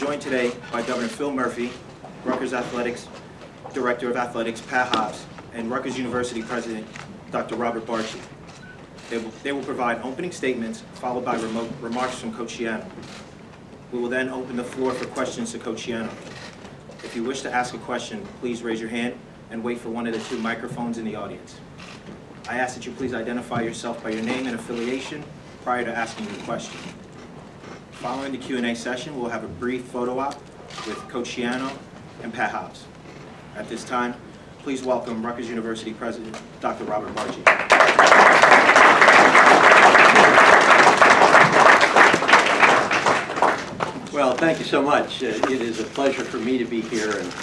joined today by Governor Phil Murphy, Rutgers Athletics Director of Athletics Pat Hobbs, and Rutgers University President Dr. Robert Barchi. They will provide opening statements followed by remarks from Coach Schiano. We will then open the floor for questions to Coach Schiano. If you wish to ask a question, please raise your hand and wait for one of the two microphones in the audience. I ask that you please identify yourself by your name and affiliation prior to asking your question. Following the Q&A session, we'll have a brief photo op with Coach Schiano and Pat Hobbs. At this time, please welcome Rutgers University President Dr. Robert Barchi. Well, thank you so much. It is a pleasure for me to be here and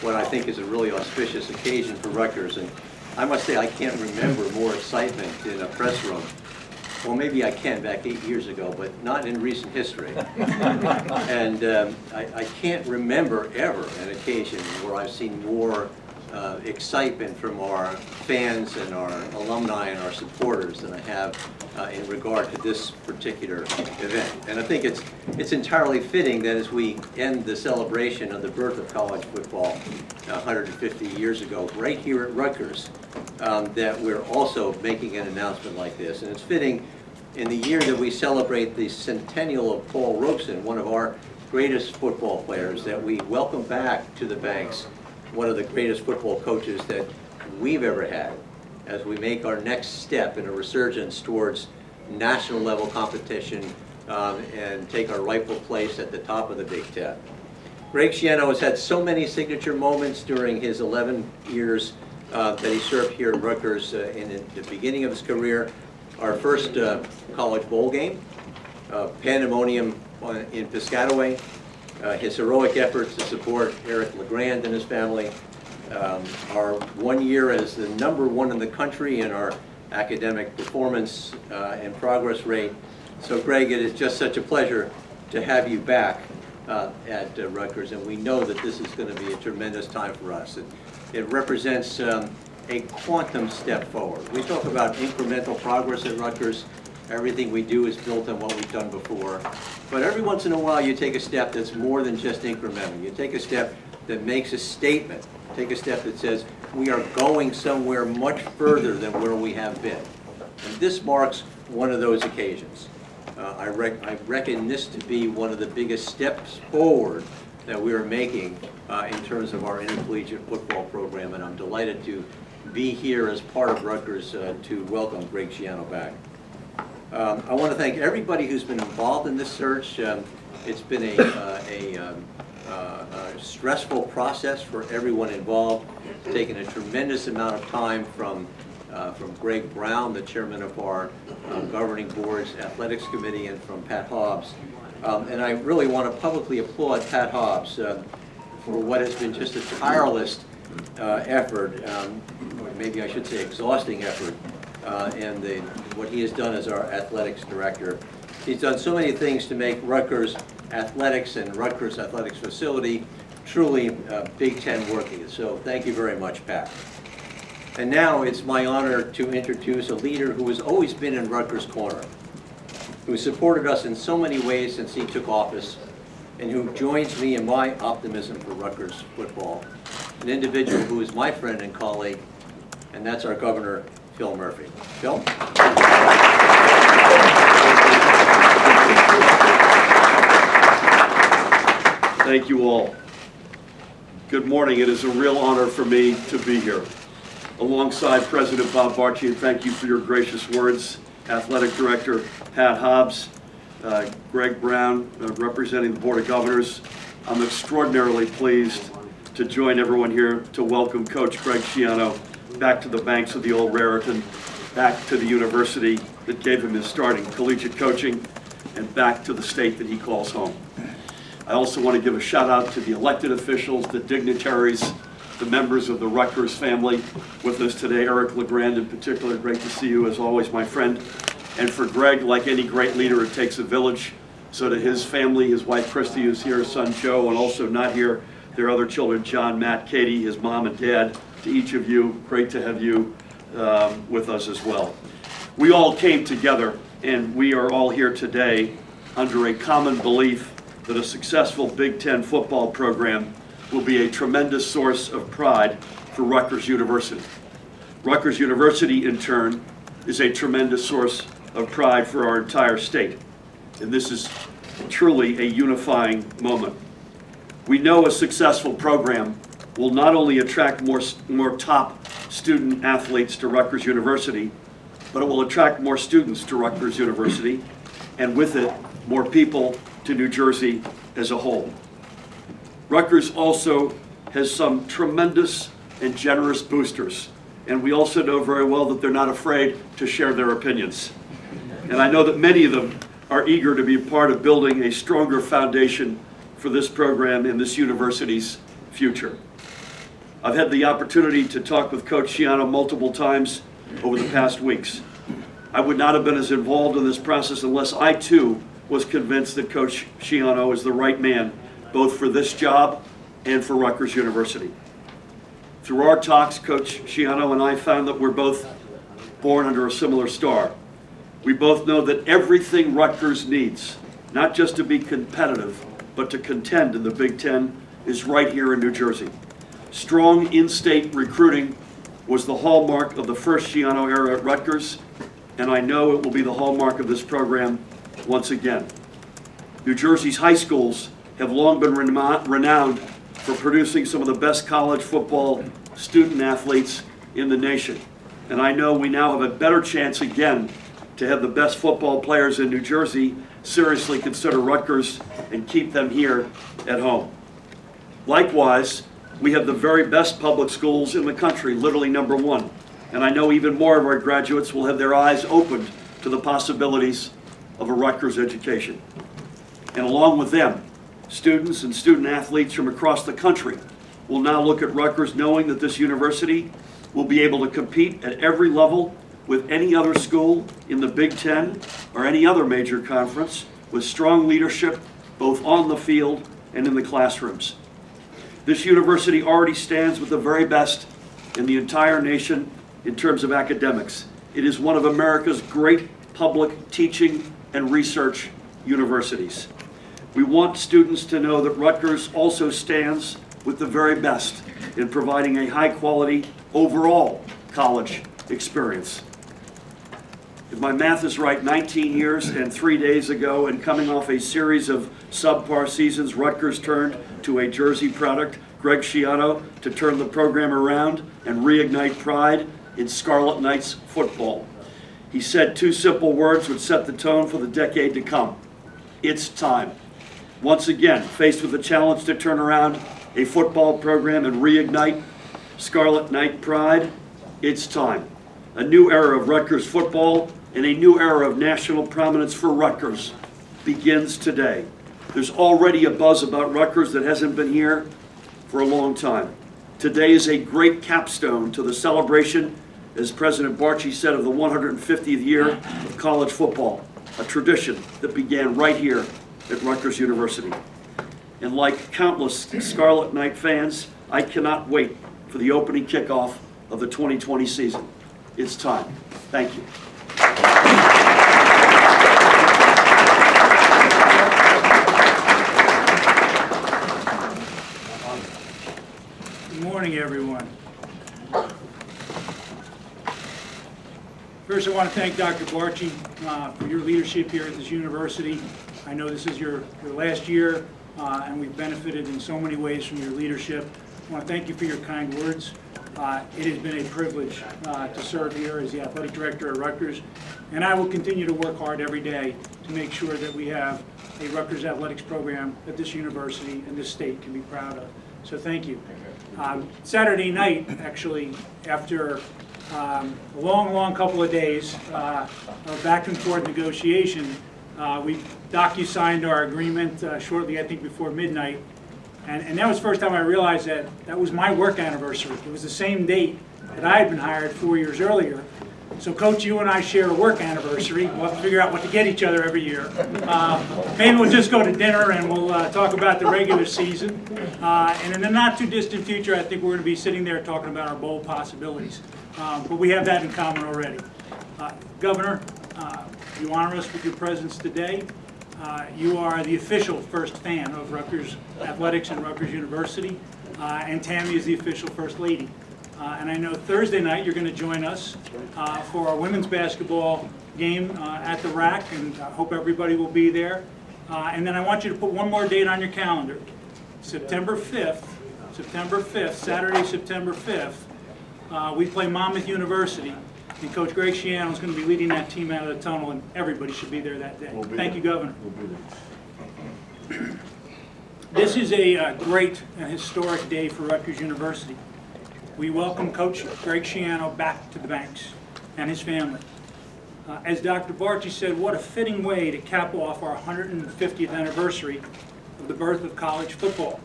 what I think is a really auspicious occasion for Rutgers. And I must say I can't remember more excitement in a press room. Well, maybe I can back 8 years ago, but not in recent history. And I can't remember ever an occasion where I've seen more excitement from our fans and our alumni and our supporters than I have in regard to this particular event. And I think it's entirely fitting that as we end the celebration of the birth of college football 150 years ago, right here at Rutgers, that we're also making an announcement like this. And it's fitting in the year that we celebrate the centennial of Paul Robeson, one of our greatest football players, that we welcome back to the banks one of the greatest football coaches that we've ever had as we make our next step in a resurgence towards national level competition and take our rightful place at the top of the Big Ten. Greg Schiano has had so many signature moments during his 11 years that he served here at Rutgers in the beginning of his career. Our first college bowl game, pandemonium in Piscataway, his heroic efforts to support Eric LeGrand and his family, our 1 year as the #1 in the country in our academic performance and progress rate. So Greg, it is just such a pleasure to have you back at Rutgers, and we know that this is going to be a tremendous time for us. It represents a quantum step forward. We talk about incremental progress at Rutgers. Everything we do is built on what we've done before. But every once in a while you take a step that's more than just incremental. You take a step that makes a statement. Take a step that says we are going somewhere much further than where we have been. And this marks one of those occasions. I reckon this to be one of the biggest steps forward that we are making in terms of our intercollegiate football program, and I'm delighted to be here as part of Rutgers to welcome Greg Schiano back. I want to thank everybody who's been involved in this search. It's been a stressful process for everyone involved. It's taken a tremendous amount of time from Greg Brown, the chairman of our governing board's athletics committee, and from Pat Hobbs. And I really want to publicly applaud Pat Hobbs for what has been just a tireless effort, or maybe I should say exhausting effort, and what he has done as our athletics director. He's done so many things to make Rutgers athletics and Rutgers athletics facility truly Big Ten worthy. So thank you very much, Pat. And now it's my honor to introduce a leader who has always been in Rutgers' corner, who supported us in so many ways since he took office, and who joins me in my optimism for Rutgers football. An individual who is my friend and colleague, and that's our Governor, Phil Murphy. Phil? Thank you all. Good morning. It is a real honor for me to be here alongside President Bob Barchi, and thank you for your gracious words. Athletic Director Pat Hobbs, Greg Brown, representing the Board of Governors. I'm extraordinarily pleased to join everyone here to welcome Coach Greg Schiano back to the banks of the old Raritan, back to the university that gave him his start in collegiate coaching, and back to the state that he calls home. I also want to give a shout out to the elected officials, the dignitaries, the members of the Rutgers family with us today. Eric LeGrand in particular, great to see you as always, my friend. And for Greg, like any great leader, it takes a village. So to his family, his wife Christy who's here, his son Joe, and also not here, their other children, John, Matt, Katie, his mom and dad, to each of you, great to have you with us as well. We all came together, and we are all here today under a common belief that a successful Big Ten football program will be a tremendous source of pride for Rutgers University. Rutgers University, in turn, is a tremendous source of pride for our entire state. And this is truly a unifying moment. We know a successful program will not only attract more top student athletes to Rutgers University, but it will attract more students to Rutgers University, and with it, more people to New Jersey as a whole. Rutgers also has some tremendous and generous boosters, and we also know very well that they're not afraid to share their opinions. And I know that many of them are eager to be a part of building a stronger foundation for this program and this university's future. I've had the opportunity to talk with Coach Schiano multiple times over the past weeks. I would not have been as involved in this process unless I too was convinced that Coach Schiano is the right man, both for this job and for Rutgers University. Through our talks, Coach Schiano and I found that we're both born under a similar star. We both know that everything Rutgers needs, not just to be competitive, but to contend in the Big Ten, is right here in New Jersey. Strong in-state recruiting was the hallmark of the first Schiano era at Rutgers, and I know it will be the hallmark of this program once again. New Jersey's high schools have long been renowned for producing some of the best college football student athletes in the nation. And I know we now have a better chance again to have the best football players in New Jersey seriously consider Rutgers and keep them here at home. Likewise, we have the very best public schools in the country, literally number one. And I know even more of our graduates will have their eyes opened to the possibilities of a Rutgers education. And along with them, students and student athletes from across the country will now look at Rutgers knowing that this university will be able to compete at every level with any other school in the Big Ten or any other major conference, with strong leadership both on the field and in the classrooms. This university already stands with the very best in the entire nation in terms of academics. It is one of America's great public teaching and research universities. We want students to know that Rutgers also stands with the very best in providing a high-quality overall college experience. If my math is right, 19 years and 3 days ago, and coming off a series of subpar seasons, Rutgers turned to a Jersey product, Greg Schiano, to turn the program around and reignite pride in Scarlet Knights football. He said two simple words would set the tone for the decade to come. It's time. Once again, faced with the challenge to turn around a football program and reignite Scarlet Knight pride, it's time. A new era of Rutgers football and a new era of national prominence for Rutgers begins today. There's already a buzz about Rutgers that hasn't been here for a long time. Today is a great capstone to the celebration, as President Barchi said, of the 150th year of college football, a tradition that began right here at Rutgers University. And like countless Scarlet Knight fans, I cannot wait for the opening kickoff of the 2020 season. It's time. Thank you. Good morning, everyone. First, I want to thank Dr. Barchi for your leadership here at this university. I know this is your last year, and we've benefited in so many ways from your leadership. I want to thank you for your kind words. It has been a privilege to serve here as the athletic director at Rutgers, and I will continue to work hard every day to make sure that we have a Rutgers athletics program that this university and this state can be proud of. So thank you. Saturday night, actually, after a long couple of days of back and forth negotiation, we docu-signed our agreement shortly, I think, before midnight. And that was the first time I realized that that was my work anniversary. It was the same date that I had been hired 4 years earlier. So, Coach, you and I share a work anniversary. We'll have to figure out what to get each other every year. Maybe we'll just go to dinner and we'll talk about the regular season. And in the not-too-distant future, I think we're going to be sitting there talking about our bold possibilities. But we have that in common already. Governor, you honor us with your presence today. You are the official first fan of Rutgers Athletics and Rutgers University, and Tammy is the official first lady. And I know Thursday night you're going to join us for our women's basketball game at the RAC, and I hope everybody will be there. And then I want you to put one more date on your calendar. September 5th, Saturday, September 5th, we play Monmouth University, and Coach Greg Schiano is going to be leading that team out of the tunnel, and everybody should be there that day. Thank you, Governor. This is a great and historic day for Rutgers University. We welcome Coach Greg Schiano back to the banks and his family. As Dr. Barchi said, what a fitting way to cap off our 150th anniversary of the birth of college football.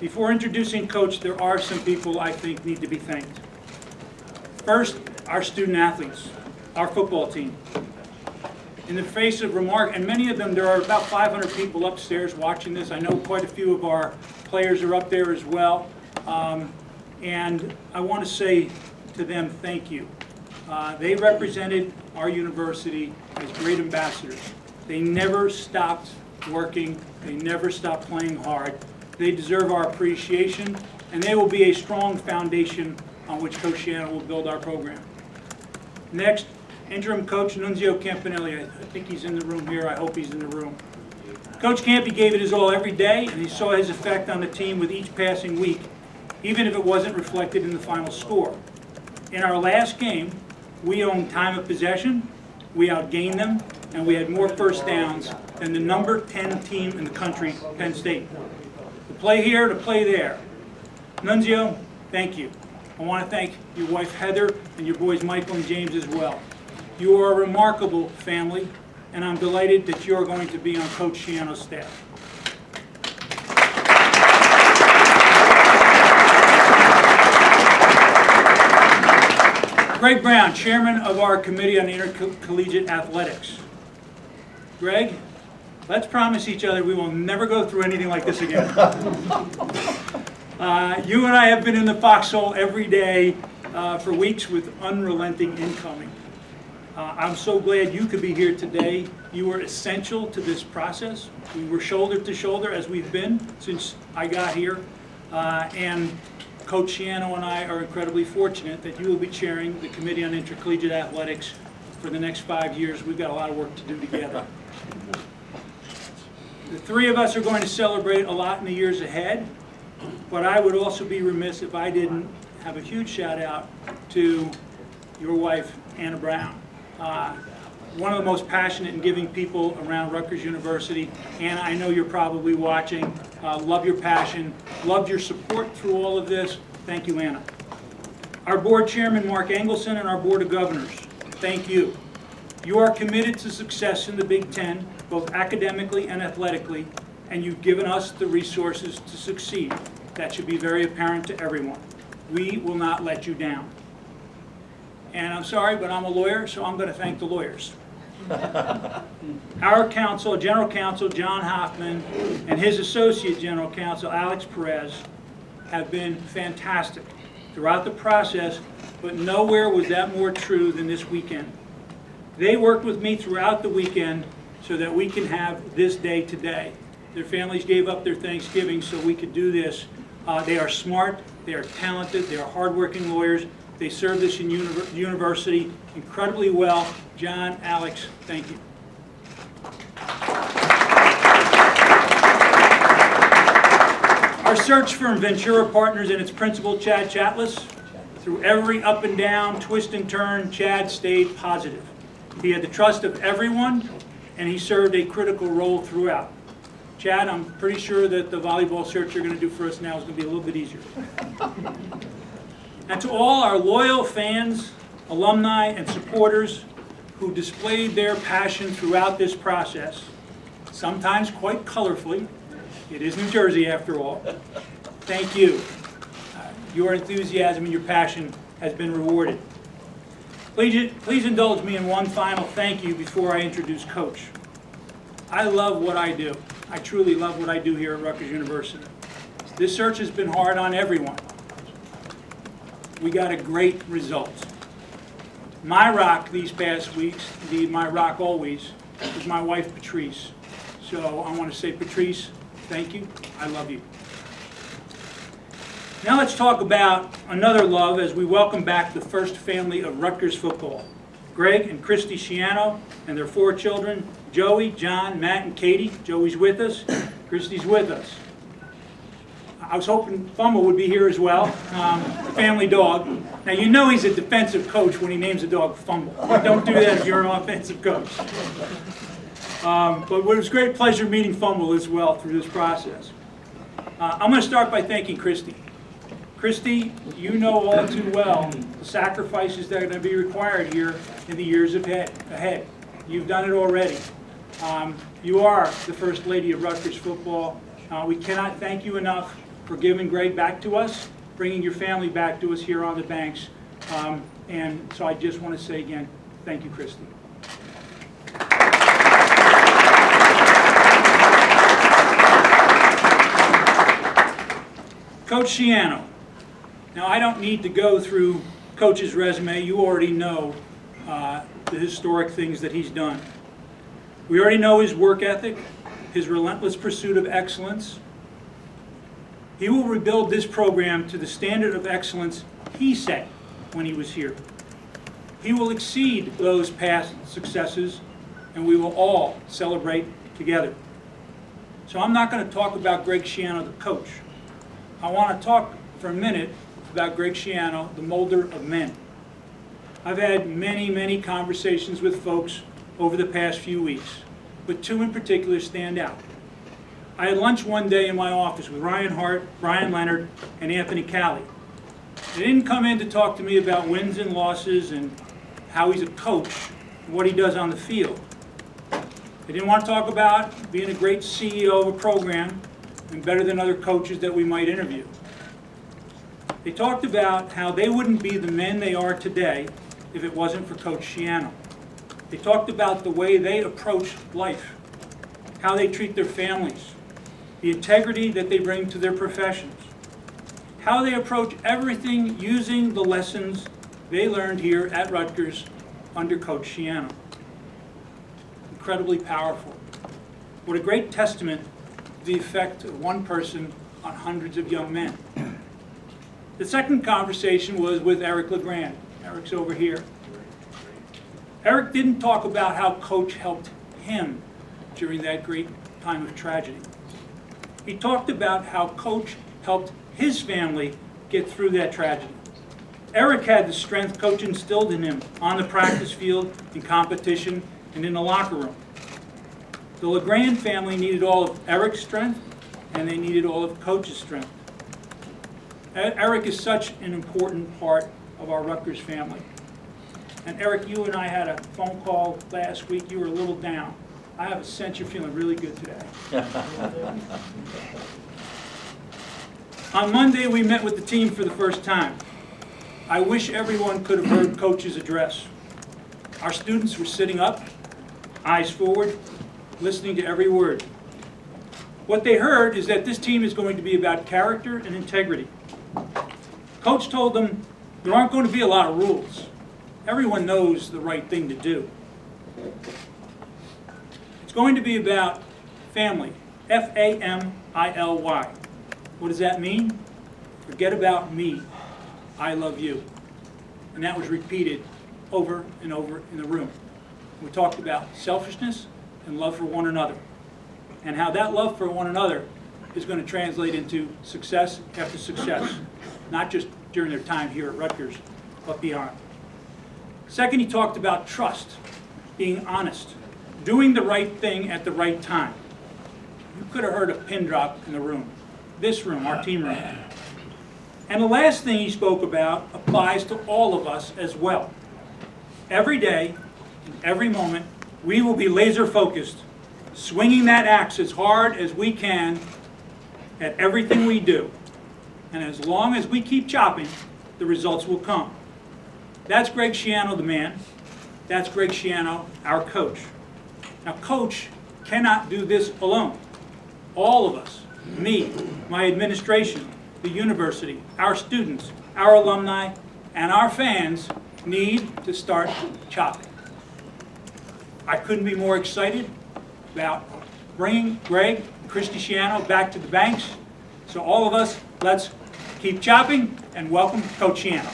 Before introducing Coach, there are some people I think need to be thanked. First, our student athletes, our football team. In the face of and many of them, there are about 500 people upstairs watching this. I know quite a few of our players are up there as well. And I want to say to them, thank you. They represented our university as great ambassadors. They never stopped working. They never stopped playing hard. They deserve our appreciation, and they will be a strong foundation on which Coach Schiano will build our program. Next, interim coach Nunzio Campanelli. I think he's in the room here. I hope he's in the room. Coach Campy gave it his all every day, and he saw his effect on the team with each passing week, even if it wasn't reflected in the final score. In our last game, we owned time of possession, we outgained them, and we had more first downs than the number 10 team in the country, Penn State. To play here, to play there. Nunzio, thank you. I want to thank your wife Heather and your boys Michael and James as well. You are a remarkable family, and I'm delighted that you're going to be on Coach Schiano's staff. Greg Brown, chairman of our Committee on Intercollegiate Athletics. Greg, let's promise each other we will never go through anything like this again. You and I have been in the foxhole every day for weeks with unrelenting incoming. I'm so glad you could be here today. You were essential to this process. We were shoulder to shoulder as we've been since I got here. And Coach Schiano and I are incredibly fortunate that you will be chairing the Committee on Intercollegiate Athletics for the next 5 years. We've got a lot of work to do together. The three of us are going to celebrate a lot in the years ahead, but I would also be remiss if I didn't have a huge shout out to your wife, Anna Brown. One of the most passionate and giving people around Rutgers University. Anna, I know you're probably watching. Love your passion. Loved your support through all of this. Thank you, Anna. Our board chairman, Mark Engelson, and our board of governors, thank you. You are committed to success in the Big Ten, both academically and athletically, and you've given us the resources to succeed. That should be very apparent to everyone. We will not let you down. And I'm sorry, but I'm a lawyer, so I'm going to thank the lawyers. Our counsel, General Counsel John Hoffman, and his Associate General Counsel Alex Perez have been fantastic throughout the process, but nowhere was that more true than this weekend. They worked with me throughout the weekend so that we can have this day today. Their families gave up their Thanksgiving so we could do this. They are smart, they are talented, they are hardworking lawyers. They serve this university incredibly well. John, Alex, thank you. Our search firm, Ventura Partners, and its principal, Chad Chatlis, through every up and down, twist and turn, Chad stayed positive. He had the trust of everyone, and he served a critical role throughout. Chad, I'm pretty sure that the volleyball search you're going to do for us now is going to be a little bit easier. And to all our loyal fans, alumni, and supporters who displayed their passion throughout this process, sometimes quite colorfully, it is New Jersey after all, thank you. Your enthusiasm and your passion has been rewarded. Please indulge me in one final thank you before I introduce Coach. I love what I do. I truly love what I do here at Rutgers University. This search has been hard on everyone. We got a great result. My rock these past weeks, indeed my rock always, is my wife, Patrice. So I want to say, Patrice, thank you. I love you. Now let's talk about another love as we welcome back the first family of Rutgers football. Greg and Christy Schiano and their 4 children, Joey, John, Matt, and Katie. Joey's with us. Christy's with us. I was hoping Fumble would be here as well, family dog. Now you know he's a defensive coach when he names a dog Fumble. Don't do that if you're an offensive coach. But it was a great pleasure meeting Fumble as well through this process. I'm going to start by thanking Christy. Christy, you know all too well the sacrifices that are going to be required here in the years ahead. You've done it already. You are the First Lady of Rutgers football. We cannot thank you enough for giving Greg back to us, bringing your family back to us here on the banks. And so I just want to say again, thank you, Christy. Coach Schiano. Now, I don't need to go through Coach's resume. You already know the historic things that he's done. We already know his work ethic, his relentless pursuit of excellence. He will rebuild this program to the standard of excellence he set when he was here. He will exceed those past successes, and we will all celebrate together. So I'm not going to talk about Greg Schiano, the coach. I want to talk for a minute about Greg Schiano, the molder of men. I've had many conversations with folks over the past few weeks, but 2 in particular stand out. I had lunch one day in my office with Ryan Hart, Brian Leonard, and Anthony Calley. They didn't come in to talk to me about wins and losses and how he's a coach and what he does on the field. They didn't want to talk about being a great CEO of a program and better than other coaches that we might interview. They talked about how they wouldn't be the men they are today if it wasn't for Coach Schiano. They talked about the way they approach life, how they treat their families, the integrity that they bring to their professions, how they approach everything using the lessons they learned here at Rutgers under Coach Schiano. Incredibly powerful. What a great testament to the effect of one person on hundreds of young men. The second conversation was with Eric LeGrand. Eric's over here. Eric didn't talk about how Coach helped him during that great time of tragedy. He talked about how Coach helped his family get through that tragedy. Eric had the strength Coach instilled in him on the practice field, in competition, and in the locker room. The LeGrand family needed all of Eric's strength, and they needed all of Coach's strength. Eric is such an important part of our Rutgers family. And Eric, you and I had a phone call last week. You were a little down. I have a sense you're feeling really good today. On Monday, we met with the team for the first time. I wish everyone could have heard Coach's address. Our students were sitting up, eyes forward, listening to every word. What they heard is that this team is going to be about character and integrity. Coach told them there aren't going to be a lot of rules. Everyone knows the right thing to do. It's going to be about family, F-A-M-I-L-Y. What does that mean? Forget about me. I love you. And that was repeated over and over in the room. We talked about selfishness and love for one another, and how that love for one another is going to translate into success after success, not just during their time here at Rutgers, but beyond. Second, he talked about trust, being honest, doing the right thing at the right time. You could have heard a pin drop in the room. This room, our team room. And the last thing he spoke about applies to all of us as well. Every day, in every moment, we will be laser focused, swinging that axe as hard as we can at everything we do. And as long as we keep chopping, the results will come. That's Greg Schiano, the man. That's Greg Schiano, our coach. Now, Coach cannot do this alone. All of us, me, my administration, the university, our students, our alumni, and our fans need to start chopping. I couldn't be more excited about bringing Greg and Christy Schiano back to the banks. So all of us, let's keep chopping and welcome Coach Schiano.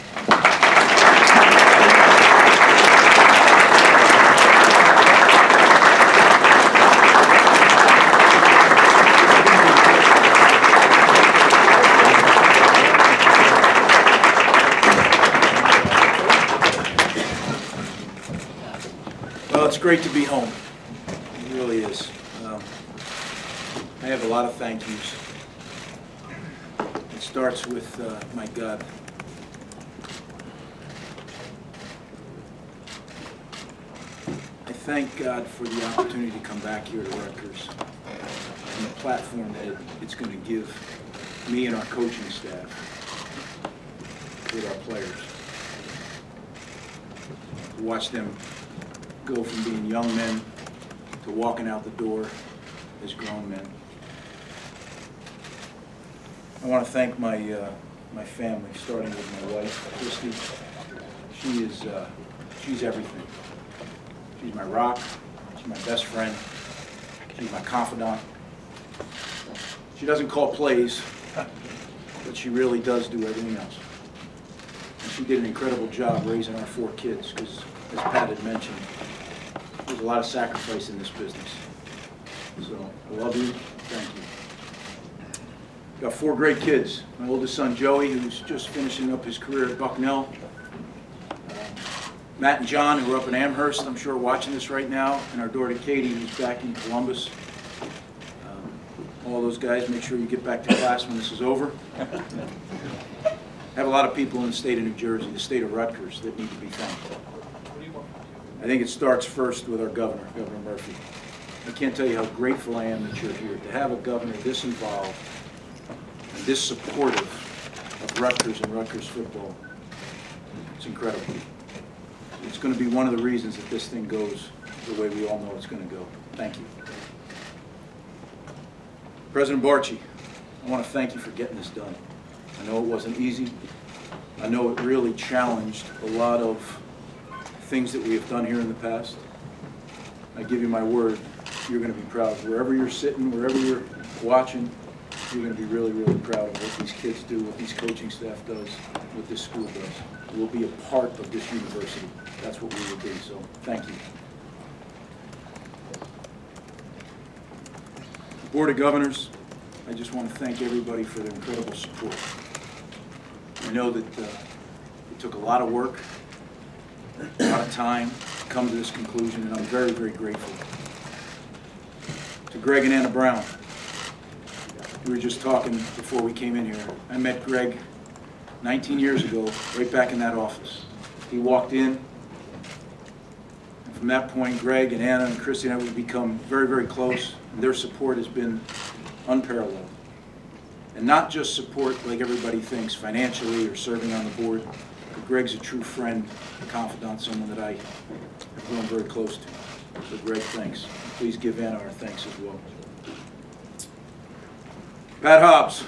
Well, it's great to be home. It really is. I have a lot of thank yous. It starts with my God. I thank God for the opportunity to come back here to Rutgers and the platform that it's going to give me and our coaching staff with our players. To watch them go from being young men to walking out the door as grown men. I want to thank my family, starting with my wife, Christy. She's everything. She's my rock. She's my best friend. She's my confidant. She doesn't call plays, but she really does do everything else. And she did an incredible job raising our 4 kids, because as Pat had mentioned, there's a lot of sacrifice in this business. So, I love you. Thank you. Got 4 great kids. My oldest son, Joey, who's just finishing up his career at Bucknell. Matt and John, who are up in Amherst, I'm sure watching this right now. And our daughter, Katie, who's back in Columbus. All those guys, make sure you get back to class when this is over. I have a lot of people in the state of New Jersey, the state of Rutgers, that need to be thanked. I think it starts first with our governor, Governor Murphy. I can't tell you how grateful I am that you're here. To have a governor this involved and this supportive of Rutgers and Rutgers football, it's incredible. It's going to be one of the reasons that this thing goes the way we all know it's going to go. Thank you. President Barchi, I want to thank you for getting this done. I know it wasn't easy. I know it really challenged a lot of things that we have done here in the past. I give you my word, you're going to be proud. Wherever you're sitting, wherever you're watching, you're going to be really, really proud of what these kids do, what these coaching staff does, what this school does. We'll be a part of this university. That's what we will be, so thank you. The Board of Governors, I just want to thank everybody for their incredible support. I know that it took a lot of work, a lot of time to come to this conclusion, and I'm very, very grateful. To Greg and Anna Brown, we were just talking before we came in here. I met Greg 19 years ago, right back in that office. He walked in, and from that point, Greg and Anna and Christy and I, we've become very, very close, and their support has been unparalleled. And not just support like everybody thinks, financially or serving on the board, but Greg's a true friend, a confidant, someone that I have grown very close to. So Greg, thanks. Please give Anna our thanks as well. Pat Hobbs,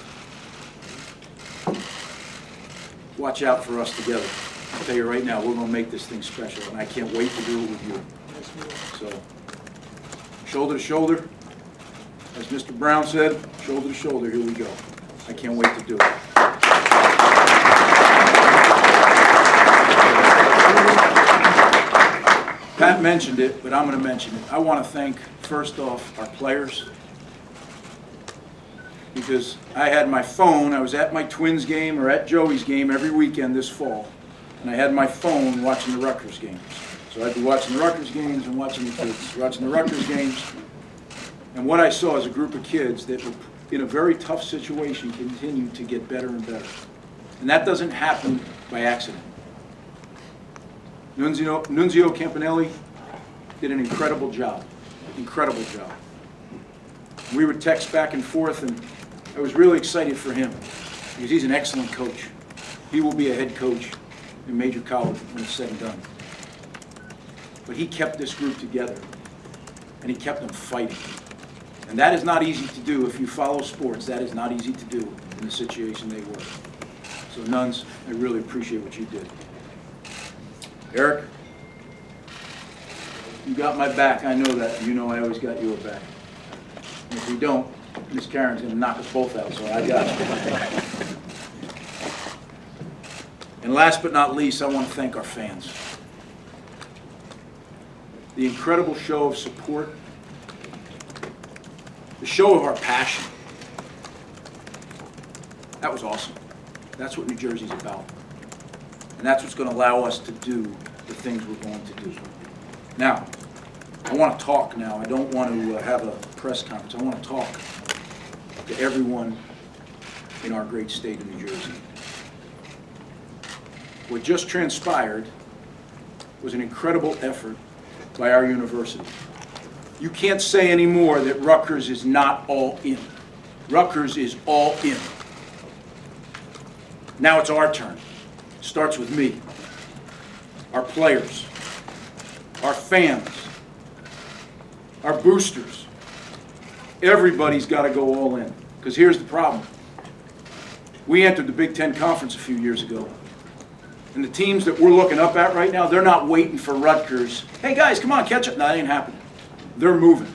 watch out for us together. I'll tell you right now, we're going to make this thing special, and I can't wait to do it with you. So, shoulder to shoulder, as Mr. Brown said, shoulder to shoulder, here we go. I can't wait to do it. Pat mentioned it, but I'm going to mention it. I want to thank, first off, our players, because I had my phone, I was at my Twins game or at Joey's game every weekend this fall, and I had my phone watching the Rutgers games. So I'd be watching the Rutgers games and watching the kids, watching the Rutgers games, and what I saw is a group of kids that were in a very tough situation continued to get better and better. And that doesn't happen by accident. Nunzio Campanelli did an incredible job, incredible job. We would text back and forth, and I was really excited for him because he's an excellent coach. He will be a head coach in major college when it's said and done. But he kept this group together, and he kept them fighting. And that is not easy to do if you follow sports. That is not easy to do in the situation they were. So Nuns, I really appreciate what you did. Eric, You got my back, I know that. You know I always got your back. And if we don't, Miss Karen's gonna knock us both out, so I got you. And last but not least, I want to thank our fans. The incredible show of support, the show of our passion. That was awesome. That's what New Jersey's about. And that's what's going to allow us to do the things we're going to do. Now, I want to talk now. I don't want to have a press conference. I want to talk to everyone in our great state of New Jersey. What just transpired was an incredible effort by our university. You can't say anymore that Rutgers is not all in. Rutgers is all in. Now it's our turn. It starts with me, our players, our fans, our boosters. Everybody's got to go all in. Because here's the problem. We entered the Big Ten Conference a few years ago. And the teams that we're looking up at right now, they're not waiting for Rutgers. Hey guys, come on, catch up. No, that ain't happening. They're moving.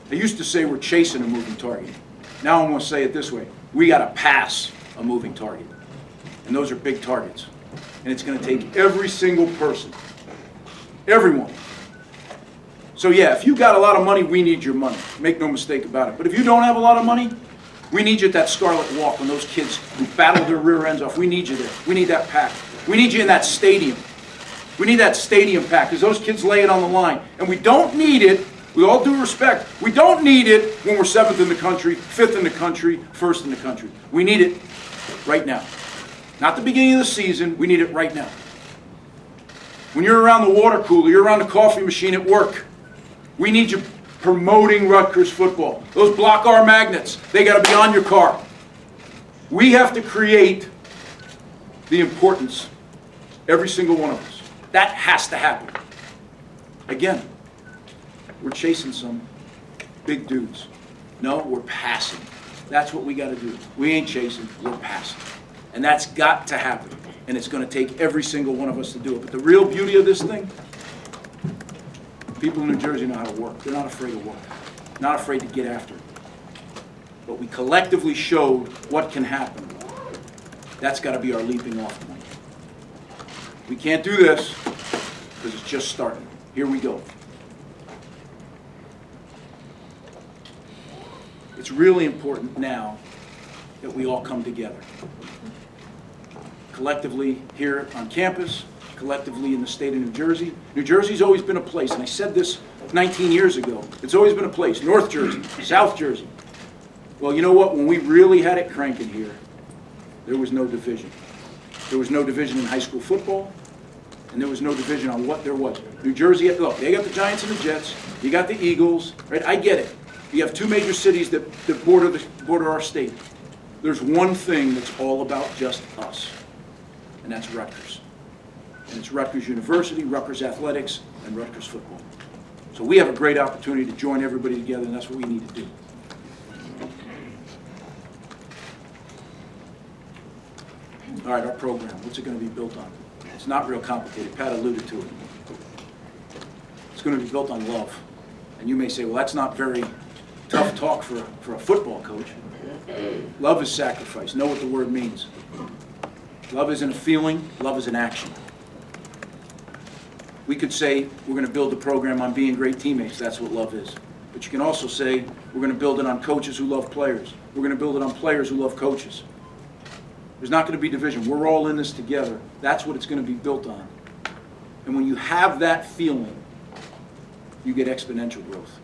They used to say we're chasing a moving target. Now I'm going to say it this way. We got to pass a moving target. And those are big targets. And it's going to take every single person. Everyone. So yeah, if you got a lot of money, we need your money. Make no mistake about it. But if you don't have a lot of money, we need you at that Scarlet Walk when those kids who battle their rear ends off. We need you there. We need that pack. We need you in that stadium. We need that stadium pack because those kids lay it on the line. And we don't need it, with all due respect, we don't need it when we're 7th in the country, 5th in the country, 1st in the country. We need it right now. Not the beginning of the season. We need it right now. When you're around the water cooler, you're around the coffee machine at work, we need you promoting Rutgers football. Those block R magnets, they got to be on your car. We have to create the importance, every single one of us. That has to happen. Again, we're chasing some big dudes. No, we're passing. That's what we got to do. We ain't chasing, we're passing. And that's got to happen. And it's going to take every single one of us to do it. But the real beauty of this thing, people in New Jersey know how to work. They're not afraid of work. Not afraid to get after it. But we collectively showed what can happen. That's got to be our leaping off point. We can't do this because it's just starting. Here we go. It's really important now that we all come together. Collectively here on campus, collectively in the state of New Jersey. New Jersey's always been a place, and I said this 19 years ago. It's always been a place. North Jersey, South Jersey. Well, you know what? When we really had it cranking here, there was no division. There was no division in high school football, and there was no division on what there was. New Jersey, look, they got the Giants and the Jets. You got the Eagles, right? I get it. You have two major cities that border our state. There's one thing that's all about just us, and that's Rutgers. And it's Rutgers University, Rutgers Athletics, and Rutgers football. So we have a great opportunity to join everybody together, and that's what we need to do. All right, our program, what's it going to be built on? It's not real complicated. Pat alluded to it. It's going to be built on love. And you may say, well, that's not very tough talk for a football coach. Love is sacrifice. Know what the word means. Love isn't a feeling. Love is an action. We could say we're going to build the program on being great teammates. That's what love is. But you can also say we're going to build it on coaches who love players. We're going to build it on players who love coaches. There's not going to be division. We're all in this together. That's what it's going to be built on. And when you have that feeling, you get exponential growth.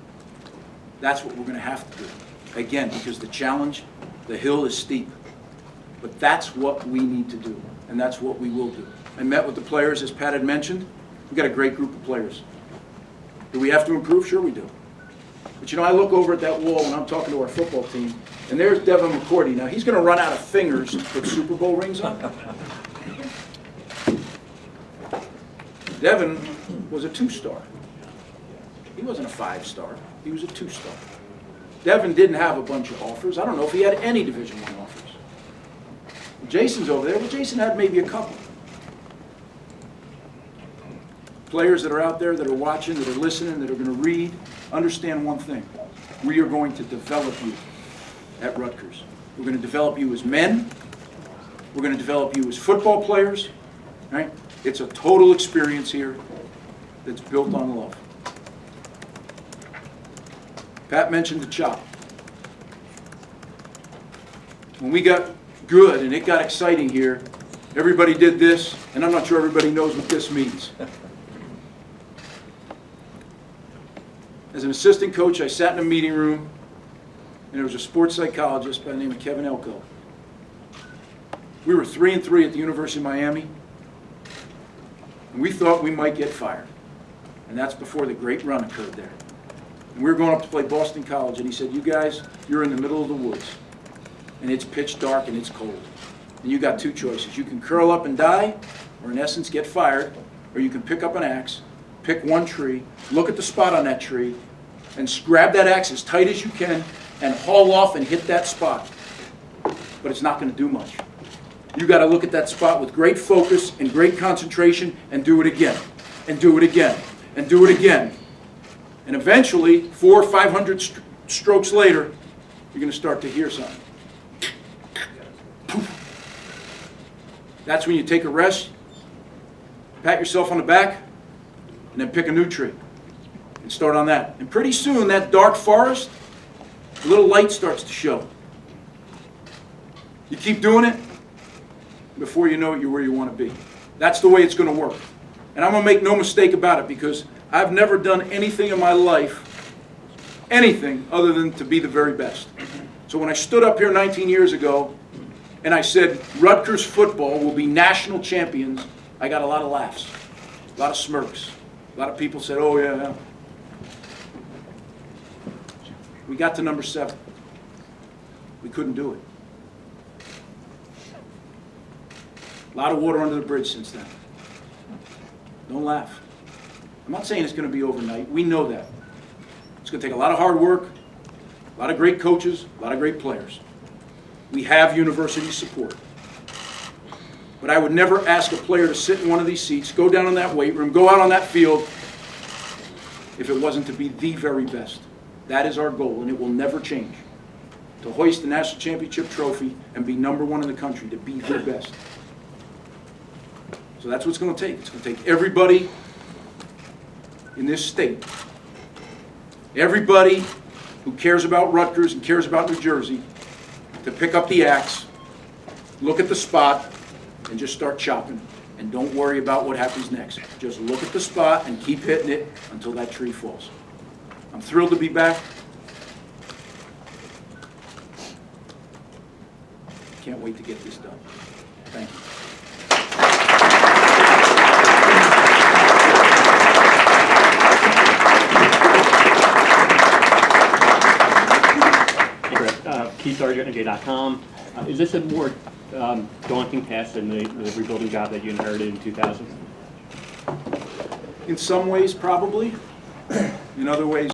That's what we're going to have to do. Again, because the challenge, the hill is steep. But that's what we need to do, and that's what we will do. I met with the players, as Pat had mentioned. We've got a great group of players. Do we have to improve? Sure we do. But you know, I look over at that wall when I'm talking to our football team, and there's Devin McCourty. Now, he's going to run out of fingers to put Super Bowl rings on. Devin was a 2-star. He wasn't a 5-star. He was a 2-star. Devin didn't have a bunch of offers. I don't know if he had any Division I offers. Jason's over there. Well, Jason had maybe a couple. players that are out there that are watching, that are listening, that are going to read, understand one thing. We are going to develop you at Rutgers. We're going to develop you as men. We're going to develop you as football players. Right? It's a total experience here that's built on love. Pat mentioned the chop. When we got good and it got exciting here, everybody did this, and I'm not sure everybody knows what this means. As an assistant coach, I sat in a meeting room, and there was a sports psychologist by the name of Kevin Elko. We were 3-3 at the University of Miami, and we thought we might get fired. And that's before the great run occurred there. And we were going up to play Boston College, and he said, you guys, you're in the middle of the woods, and it's pitch dark and it's cold. And you got two choices. You can curl up and die, or in essence get fired, or you can pick up an axe, pick one tree, look at the spot on that tree, and grab that axe as tight as you can and haul off and hit that spot. But it's not going to do much. You got to look at that spot with great focus and great concentration and do it again, and do it again, and do it again. And eventually, 400 or 500 strokes later, you're going to start to hear something. Poof. That's when you take a rest, pat yourself on the back, and then pick a new tree and start on that. And pretty soon, that dark forest, a little light starts to show. You keep doing it, before you know it, you're where you want to be. That's the way it's going to work. And I'm going to make no mistake about it, because I've never done anything in my life, anything other than to be the very best. So when I stood up here 19 years ago and I said, Rutgers football will be national champions, I got a lot of laughs, a lot of smirks. A lot of people said, oh yeah. We got to number 7. We couldn't do it. A lot of water under the bridge since then. Don't laugh. I'm not saying it's going to be overnight. We know that. It's going to take a lot of hard work, a lot of great coaches, a lot of great players. We have university support. But I would never ask a player to sit in one of these seats, go down in that weight room, go out on that field, if it wasn't to be the very best. That is our goal, and it will never change. To hoist the national championship trophy and be number 1 in the country, to be the best. So that's what it's going to take. It's going to take everybody in this state, everybody who cares about Rutgers and cares about New Jersey, to pick up the axe, look at the spot, and just start chopping. And don't worry about what happens next. Just look at the spot and keep hitting it until that tree falls. I'm thrilled to be back. Can't wait to get this done. Thank you. KeithSargent@NJ.com. Is this a more daunting task than the rebuilding job that you inherited in 2000? In some ways, probably. In other ways,